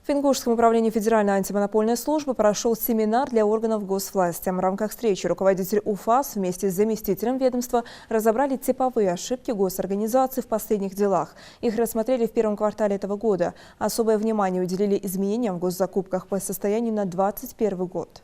В Ингушском управлении Федеральной антимонопольной службы прошел семинар для органов госвласти. В рамках встречи руководитель УФАС вместе с заместителем ведомства разобрали типовые ошибки госорганизаций в последних делах. Их рассмотрели в первом квартале этого года. Особое внимание уделили изменениям в госзакупках по состоянию на 2021 год.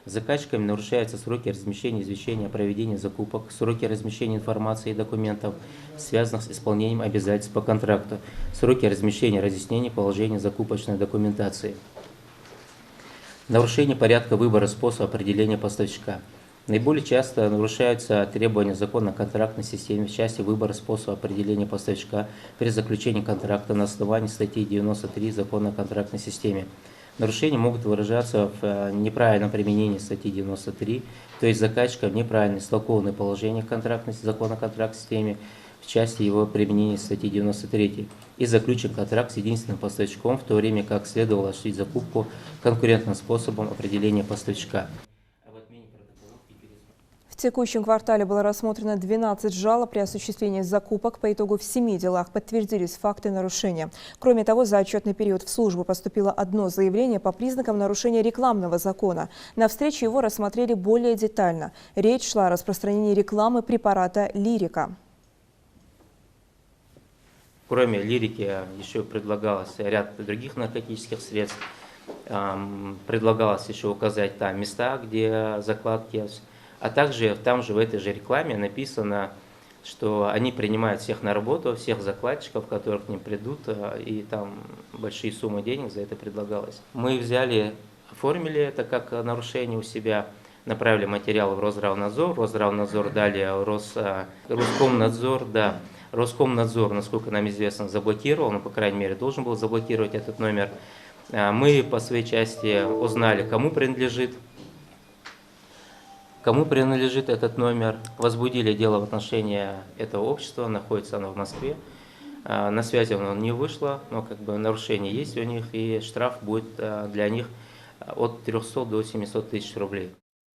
Заказчиками нарушаются сроки размещения извещения о проведении закупок, сроки размещения информации и документов, связанных с исполнением обязательств по контракту, сроки размещения разъяснений положения закупочной документации. Нарушение порядка выбора способа определения поставщика. Наиболее часто нарушаются требования закона о контрактной системе в части выбора способа определения поставщика при заключении контракта на основании статьи 93 закона о контрактной системе. Нарушения могут выражаться в неправильном применении статьи 93, то есть заказчиком неправильно истолкованы положения закона о контрактной системе в части его применения статьи 93 и заключен контракт с единственным поставщиком, в то время как следовало осуществить закупку конкурентным способом определения поставщика. В текущем квартале было рассмотрено 12 жалоб при осуществлении закупок. По итогу в 7 делах подтвердились факты нарушения. Кроме того, за отчетный период в службу поступило одно заявление по признакам нарушения рекламного закона. На встрече его рассмотрели более детально. Речь шла о распространении рекламы препарата «Лирика». Кроме «Лирики» еще предлагалось ряд других наркотических средств. Предлагалось еще указать там места, где закладки. А также там же в этой же рекламе написано, что они принимают всех на работу, всех закладчиков, которые к ним придут, и там большие суммы денег за это предлагалось. Мы взяли, оформили это как нарушение у себя, направили материал в Росздравнадзор, Росздравнадзор далее Роскомнадзор, да. Роскомнадзор, насколько нам известно, заблокировал, но, по крайней мере, должен был заблокировать этот номер. Мы по своей части узнали, кому принадлежит этот номер, возбудили дело в отношении этого общества, находится оно в Москве. На связи оно не вышло, но нарушение есть у них, и штраф будет для них от 300 до 700 тысяч рублей.